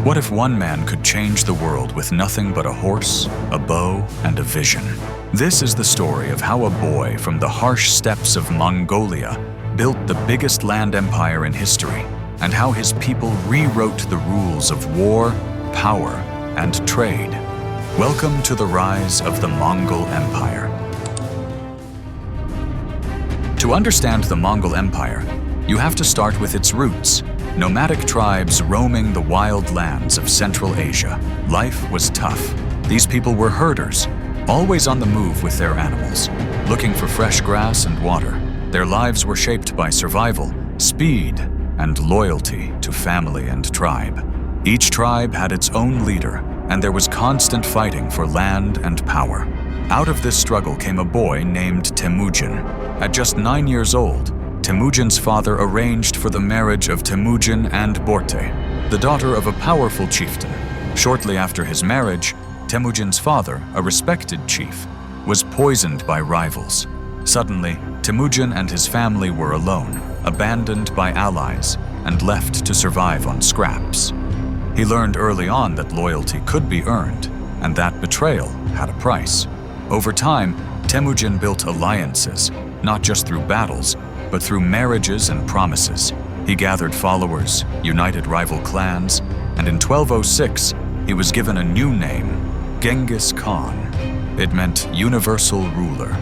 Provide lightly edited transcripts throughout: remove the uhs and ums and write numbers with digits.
What if one man could change the world with nothing but a horse, a bow, and a vision? This is the story of how a boy from the harsh steppes of Mongolia built the biggest land empire in history, and how his people rewrote the rules of war, power, and trade. Welcome to the rise of the Mongol Empire. To understand the Mongol Empire, you have to start with its roots. Nomadic tribes roaming the wild lands of Central Asia. Life was tough. These people were herders, always on the move with their animals, looking for fresh grass and water. Their lives were shaped by survival, speed, and loyalty to family and tribe. Each tribe had its own leader, and there was constant fighting for land and power. Out of this struggle came a boy named Temujin. At just 9 years old, Temujin's father arranged for the marriage of Temujin and Borte, the daughter of a powerful chieftain. Shortly after his marriage, Temujin's father, a respected chief, was poisoned by rivals. Suddenly, Temujin and his family were alone, abandoned by allies, and left to survive on scraps. He learned early on that loyalty could be earned, and that betrayal had a price. Over time, Temujin built alliances, not just through battles, but through marriages and promises. He gathered followers, united rival clans, and in 1206, he was given a new name, Genghis Khan. It meant universal ruler.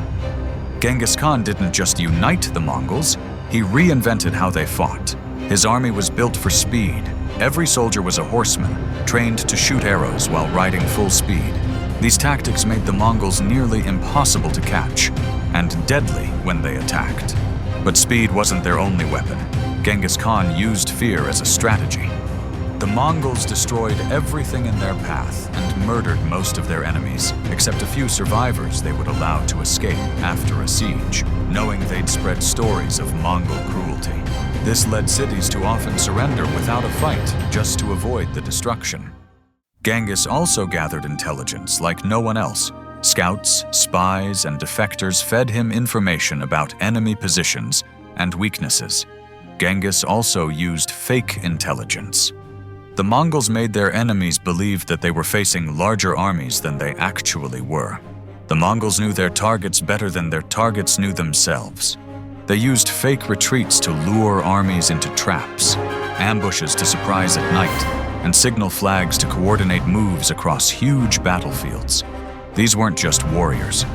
Genghis Khan didn't just unite the Mongols, he reinvented how they fought. His army was built for speed. Every soldier was a horseman, trained to shoot arrows while riding full speed. These tactics made the Mongols nearly impossible to catch, and deadly when they attacked. But speed wasn't their only weapon. Genghis Khan used fear as a strategy. The Mongols destroyed everything in their path and murdered most of their enemies, except a few survivors they would allow to escape after a siege, knowing they'd spread stories of Mongol cruelty. This led cities to often surrender without a fight, just to avoid the destruction. Genghis also gathered intelligence like no one else. Scouts, spies, and defectors fed him information about enemy positions and weaknesses. Genghis also used fake intelligence. The Mongols made their enemies believe that they were facing larger armies than they actually were. The Mongols knew their targets better than their targets knew themselves. They used fake retreats to lure armies into traps, ambushes to surprise at night, and signal flags to coordinate moves across huge battlefields. These weren't just warriors.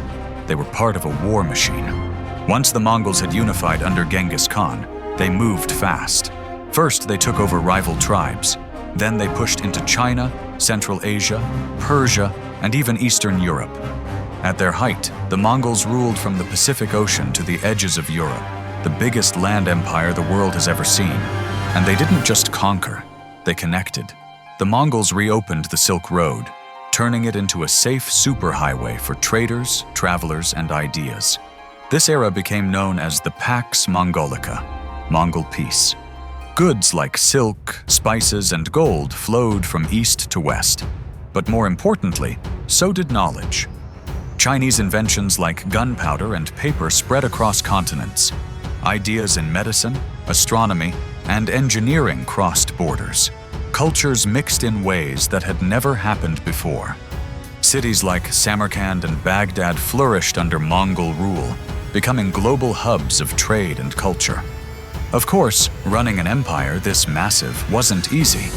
They were part of a war machine. Once the Mongols had unified under Genghis Khan, they moved fast. First, they took over rival tribes. Then they pushed into China, Central Asia, Persia, and even Eastern Europe. At their height, the Mongols ruled from the Pacific Ocean to the edges of Europe, the biggest land empire the world has ever seen. And they didn't just conquer, they connected. The Mongols reopened the Silk Road, turning it into a safe superhighway for traders, travelers, and ideas. This era became known as the Pax Mongolica, Mongol peace. Goods like silk, spices, and gold flowed from east to west. But more importantly, so did knowledge. Chinese inventions like gunpowder and paper spread across continents. Ideas in medicine, astronomy, and engineering crossed borders. Cultures mixed in ways that had never happened before. Cities like Samarkand and Baghdad flourished under Mongol rule, becoming global hubs of trade and culture. Of course, running an empire this massive wasn't easy.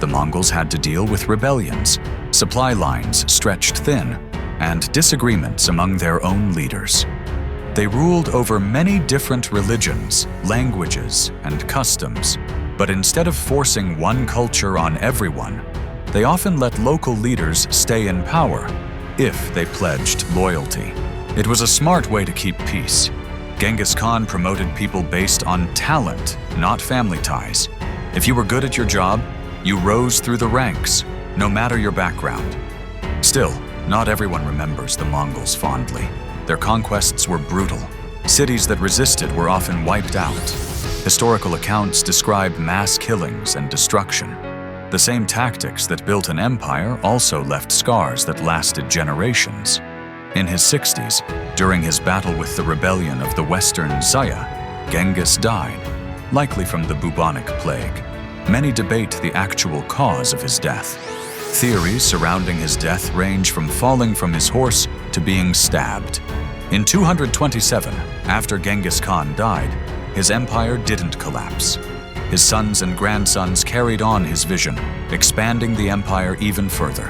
The Mongols had to deal with rebellions, supply lines stretched thin, and disagreements among their own leaders. They ruled over many different religions, languages, and customs, but instead of forcing one culture on everyone, they often let local leaders stay in power if they pledged loyalty. It was a smart way to keep peace. Genghis Khan promoted people based on talent, not family ties. If you were good at your job, you rose through the ranks, no matter your background. Still, not everyone remembers the Mongols fondly. Their conquests were brutal. Cities that resisted were often wiped out. Historical accounts describe mass killings and destruction. The same tactics that built an empire also left scars that lasted generations. In his 60s, during his battle with the rebellion of the Western Zaya, Genghis died, likely from the bubonic plague. Many debate the actual cause of his death. Theories surrounding his death range from falling from his horse to being stabbed. In 227, after Genghis Khan died, his empire didn't collapse. His sons and grandsons carried on his vision, expanding the empire even further.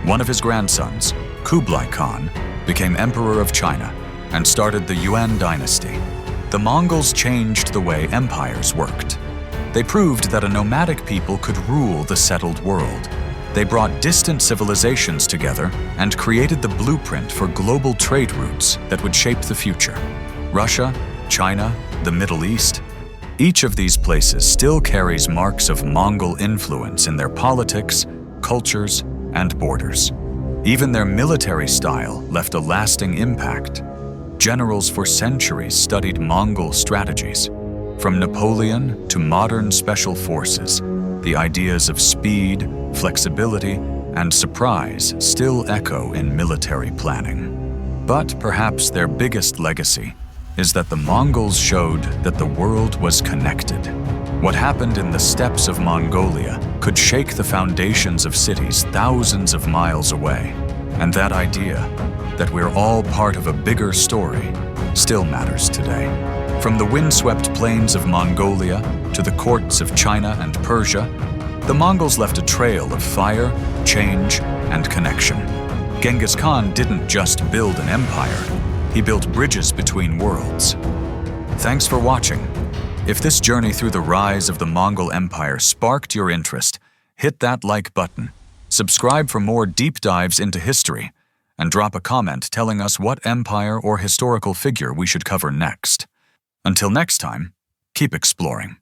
One of his grandsons, Kublai Khan, became emperor of China and started the Yuan dynasty. The Mongols changed the way empires worked. They proved that a nomadic people could rule the settled world. They brought distant civilizations together and created the blueprint for global trade routes that would shape the future. Russia, China, the Middle East. Each of these places still carries marks of Mongol influence in their politics, cultures, and borders. Even their military style left a lasting impact. Generals for centuries studied Mongol strategies. From Napoleon to modern special forces, the ideas of speed, flexibility, and surprise still echo in military planning. But perhaps their biggest legacy is that the Mongols showed that the world was connected. What happened in the steppes of Mongolia could shake the foundations of cities thousands of miles away. And that idea, that we're all part of a bigger story, still matters today. From the windswept plains of Mongolia to the courts of China and Persia, the Mongols left a trail of fire, change, and connection. Genghis Khan didn't just build an empire, he built bridges between worlds. Thanks for watching. If this journey through the rise of the Mongol Empire sparked your interest, hit that like button, subscribe for more deep dives into history, and drop a comment telling us what empire or historical figure we should cover next. Until next time, keep exploring.